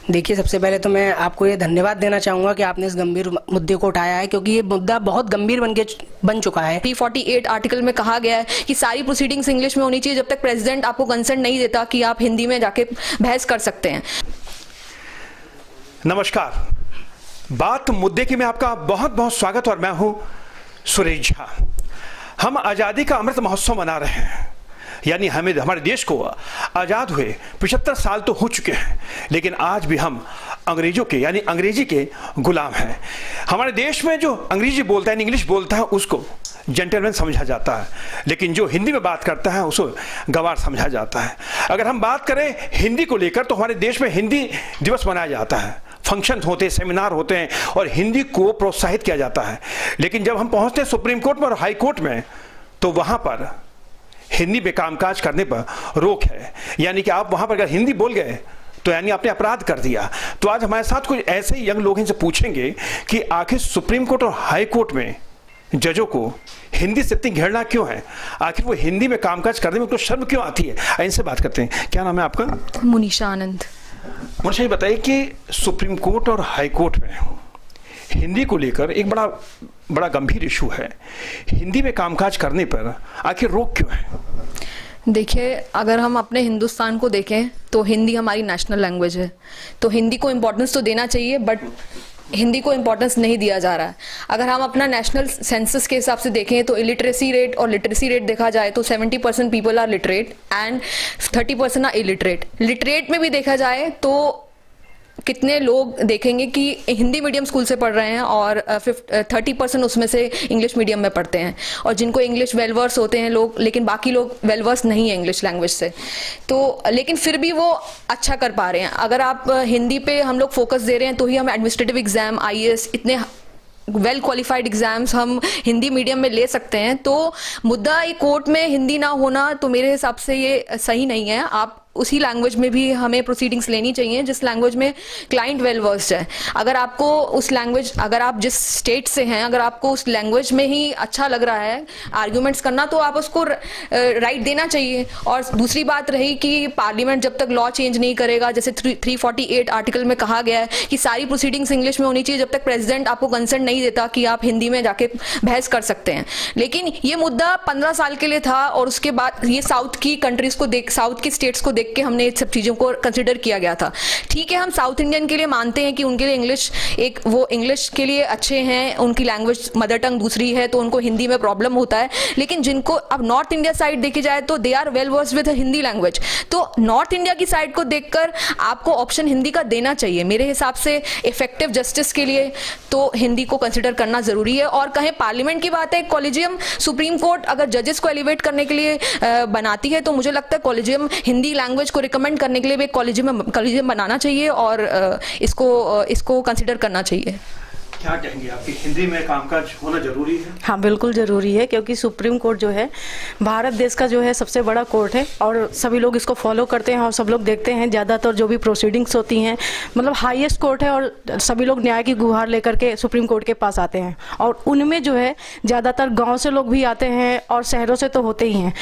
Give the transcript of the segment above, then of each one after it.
देखिए, सबसे पहले तो मैं आपको ये धन्यवाद देना चाहूँगा कि आपने इस गंभीर मुद्दे को उठाया है, क्योंकि ये मुद्दा बहुत गंभीर बन चुका है। 348 आर्टिकल में कहा गया है कि सारी प्रोसीडिंग्स इंग्लिश में होनी चाहिए जब तक प्रेसिडेंट आपको कंसर्न नहीं देता कि आप हिंदी में जाके बहस कर सकते हैं। नमस्कार, बात मुद्दे की में आपका बहुत बहुत स्वागत और मैं हूं सुरेश झा। हम आज़ादी का अमृत महोत्सव मना रहे हैं, यानी हमारे देश को आज़ाद हुए 75 साल तो हो चुके हैं, लेकिन आज भी हम अंग्रेजों के यानी अंग्रेजी के गुलाम हैं। हमारे देश में जो अंग्रेजी बोलता है, इंग्लिश बोलता है, उसको जेंटलमैन समझा जाता है, लेकिन जो हिंदी में बात करता है उसको गंवार समझा जाता है। अगर हम बात करें हिंदी को लेकर तो हमारे देश में हिंदी दिवस मनाया जाता है, फंक्शन होते हैं, सेमिनार होते हैं और हिंदी को प्रोत्साहित किया जाता है। लेकिन जब हम पहुंचते हैं सुप्रीम कोर्ट में और हाई कोर्ट में तो वहां पर हिंदी में कामकाज करने पर रोक है, यानी कि आप वहां पर अगर हिंदी बोल गए तो यानी आपने अपराध कर दिया। तो आज हमारे साथ कुछ ऐसे यंग लोग इनसे पूछेंगे कि आखिर सुप्रीम कोर्ट और हाई कोर्ट में जजों को हिंदी से इतनी घृणा क्यों है, आखिर वो हिंदी में कामकाज करने में उनको शर्म क्यों आती है। इनसे बात करते हैं। क्या नाम है आपका? मुनीषा आनंद। मुझे ये बताइए कि सुप्रीम कोर्ट और हाई कोर्ट में हिंदी को लेकर एक बड़ा गंभीर इशू है। हिंदी में कामकाज करने पर आखिर रोक क्यों है? देखिए, अगर हम अपने हिंदुस्तान को देखें तो हिंदी हमारी नेशनल लैंग्वेज है, तो हिंदी को इम्पोर्टेंस तो देना चाहिए, बट हिंदी को इम्पोर्टेंस नहीं दिया जा रहा है। अगर हम अपना नेशनल सेंसस के हिसाब से देखें तो इलिटरेसी रेट और लिटरेसी रेट देखा जाए तो 70% people are literate and 30% are illiterate. Literate में भी देखा जाए तो कितने लोग देखेंगे कि हिंदी मीडियम स्कूल से पढ़ रहे हैं और 30% उसमें से इंग्लिश मीडियम में पढ़ते हैं, और जिनको इंग्लिश वेलवर्स होते हैं लोग, लेकिन बाकी लोग वेलवर्स नहीं है इंग्लिश लैंग्वेज से, तो लेकिन फिर भी वो अच्छा कर पा रहे हैं। अगर आप हिंदी पे हम लोग फोकस दे रहे हैं तो ही हम एडमिनिस्ट्रेटिव एग्जाम, IAS, इतने वेल क्वालिफाइड एग्जाम्स हम हिंदी मीडियम में ले सकते हैं। तो मुद्दा ये कोर्ट में हिंदी ना होना तो मेरे हिसाब से ये सही नहीं है। आप उसी लैंग्वेज में भी हमें प्रोसीडिंग्स लेनी चाहिए जिस लैंग्वेज में क्लाइंट वेल वर्स्ड है। अगर आपको उस लैंग्वेज, अगर आप जिस स्टेट से हैं, अगर आपको उस लैंग्वेज में ही अच्छा लग रहा है आर्ग्यूमेंट्स करना, तो आप उसको राइट देना चाहिए। और दूसरी बात रही कि पार्लियामेंट जब तक लॉ चेंज नहीं करेगा, जैसे 348 आर्टिकल में कहा गया है कि सारी प्रोसीडिंग्स इंग्लिश में होनी चाहिए जब तक प्रेसिडेंट आपको कंसर्न नहीं देता कि आप हिंदी में जाके बहस कर सकते हैं। लेकिन ये मुद्दा 15 साल के लिए था और उसके बाद ये साउथ की कंट्रीज को साउथ की स्टेट्स को देख के हमने सब चीजों को कंसिडर किया गया था। ठीक है, हम साउथ इंडियन के लिए मानते हैं कि उनके लिए इंग्लिश वो इंग्लिश के लिए अच्छे हैं, उनकी लैंग्वेज मदर टंग दूसरी है तो उनको हिंदी में प्रॉब्लम होता है। लेकिन जिनको अब नॉर्थ इंडिया साइड देखी जाए तो they are well versed with Hindi language, तो नॉर्थ इंडिया की साइड को देखकर आपको ऑप्शन हिंदी का देना चाहिए। मेरे हिसाब से इफेक्टिव जस्टिस के लिए तो हिंदी को कंसिडर करना जरूरी है। और कहें पार्लियामेंट की बात है, कॉलेजियम सुप्रीम कोर्ट अगर जजेस को एलिवेट करने के लिए बनाती है तो मुझे लगता है कॉलेजियम हिंदी लैंग्वेज को रिकमेंड करने के लिए भी कॉलेजियम बनाना चाहिए और इसको कंसिडर करना चाहिए। क्या कहेंगे आपकी हिंदी में कामकाज होना जरूरी है? हाँ, बिल्कुल जरूरी है, क्योंकि सुप्रीम कोर्ट जो है भारत देश का जो है सबसे बड़ा कोर्ट है और सभी लोग इसको फॉलो करते हैं और सब लोग देखते हैं। ज़्यादातर जो भी प्रोसीडिंग्स होती हैं, मतलब हाईएस्ट कोर्ट है और सभी लोग न्याय की गुहार लेकर के सुप्रीम कोर्ट के पास आते हैं। और उनमें जो है ज़्यादातर गाँव से लोग भी आते हैं और शहरों से तो होते ही हैं।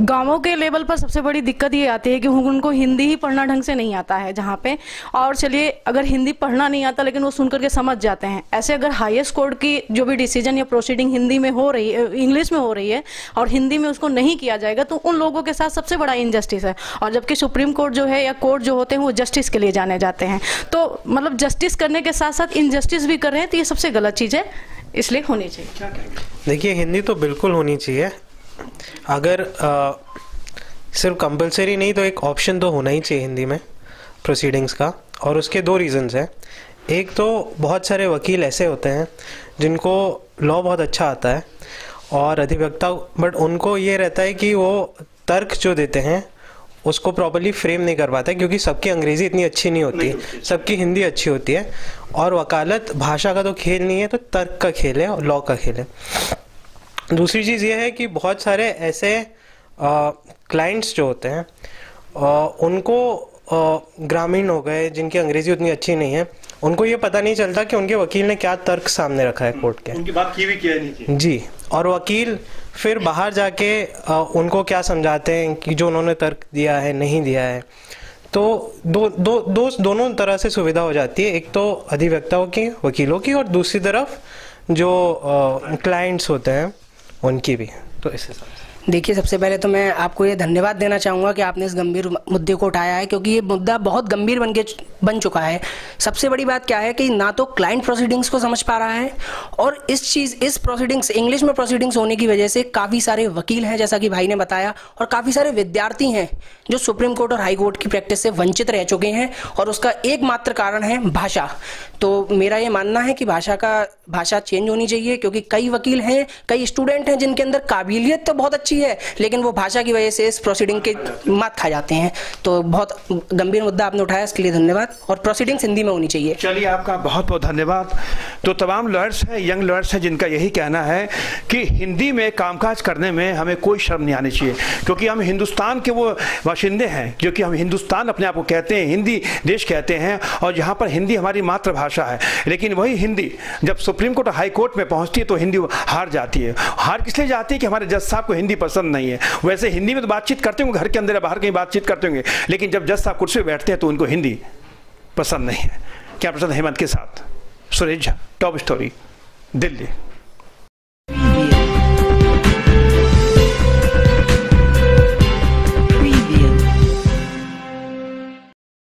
गाँवों के लेवल पर सबसे बड़ी दिक्कत ये आती है कि उनको हिंदी ही पढ़ना ढंग से नहीं आता है जहाँ पे, और चलिए अगर हिंदी पढ़ना नहीं आता लेकिन वो सुन करके समझ जाते हैं। ऐसे अगर हाईएस्ट कोर्ट की जो भी डिसीजन या प्रोसीडिंग हिंदी में हो रही है, इंग्लिश में हो रही है और हिंदी में उसको नहीं किया जाएगा तो उन लोगों के साथ सबसे बड़ा इनजस्टिस है। और जबकि सुप्रीम कोर्ट जो है या कोर्ट जो होते हैं वो जस्टिस के लिए जाने जाते हैं, तो मतलब जस्टिस करने के साथ साथ इनजस्टिस भी कर रहे हैं, तो ये सबसे गलत चीज़ है, इसलिए होनी चाहिए। देखिए, हिंदी तो बिल्कुल होनी चाहिए। अगर सिर्फ कंपलसरी नहीं तो एक ऑप्शन तो होना ही चाहिए हिंदी में प्रोसीडिंग्स का, और उसके दो रीज़न्स हैं। एक तो बहुत सारे वकील ऐसे होते हैं जिनको लॉ बहुत अच्छा आता है और अधिवक्ता, बट उनको ये रहता है कि वो तर्क जो देते हैं उसको प्रॉपर्ली फ्रेम नहीं कर पाते, क्योंकि सबकी अंग्रेज़ी इतनी अच्छी नहीं होती, सबकी हिंदी अच्छी होती है। और वकालत भाषा का तो खेल नहीं है, तो तर्क का खेल है और लॉ का खेल है। दूसरी चीज़ ये है कि बहुत सारे ऐसे क्लाइंट्स जो होते हैं उनको ग्रामीण हो गए जिनकी अंग्रेज़ी उतनी अच्छी नहीं है, उनको ये पता नहीं चलता कि उनके वकील ने क्या तर्क सामने रखा है कोर्ट के, उनकी बात की भी किया नहीं की जी। और वकील फिर बाहर जाके उनको क्या समझाते हैं कि जो उन्होंने तर्क दिया है नहीं दिया है। तो दोनों तरह से सुविधा हो जाती है, एक तो अधिवक्ताओं की, वकीलों की, और दूसरी तरफ जो क्लाइंट्स होते हैं उनकी भी। तो इस हिसाब से देखिए, सबसे पहले तो मैं आपको ये धन्यवाद देना चाहूँगा कि आपने इस गंभीर मुद्दे को उठाया है, क्योंकि ये मुद्दा बहुत गंभीर बन चुका है। सबसे बड़ी बात क्या है कि ना तो क्लाइंट प्रोसीडिंग्स को समझ पा रहा है, और इस प्रोसीडिंग्स इंग्लिश में प्रोसीडिंग्स होने की वजह से काफ़ी सारे वकील हैं, जैसा कि भाई ने बताया, और काफ़ी सारे विद्यार्थी हैं जो सुप्रीम कोर्ट और हाई कोर्ट की प्रैक्टिस से वंचित रह चुके हैं, और उसका एकमात्र कारण है भाषा। तो मेरा ये मानना है कि भाषा चेंज होनी चाहिए, क्योंकि कई वकील हैं, कई स्टूडेंट हैं जिनके अंदर काबिलियत तो बहुत अच्छी है, लेकिन वो भाषा की वजह से इस प्रोसीडिंग के मात खा जाते हैं। तो बहुत गंभीर मुद्दा आपने उठाया, इसके लिए धन्यवाद, और प्रोसीडिंग्स हिंदी में होनी चाहिए। चलिए, आपका बहुत बहुत धन्यवाद। तो तमाम लॉयर्स हैं, यंग लॉयर्स हैं, जिनका यही कहना है कि हिंदी में कामकाज करने में हमें कोई शर्म नहीं आनी चाहिए, क्योंकि हम हिंदुस्तान के वो बाशिंदे हैं जो कि हम हिंदुस्तान अपने आप को कहते हैं, हिंदी देश कहते हैं, और जहाँ पर हिंदी हमारी मातृभाषा है। लेकिन वही हिंदी जब सुप्रीम कोर्ट और हाई कोर्ट में पहुँचती है तो हिंदी हार जाती है। हार किस लिए जाती है कि हमारे जज साहब को हिंदी पसंद नहीं है। वैसे हिंदी में तो बातचीत करते होंगे, घर के अंदर या बाहर कहीं बातचीत करते होंगे, लेकिन जब जज साहब कुर्सी पर बैठते हैं तो उनको हिंदी पसंद नहीं है। क्या प्रसन्न हेमंत के साथ सुरेश झा, टॉप स्टोरी, दिल्ली।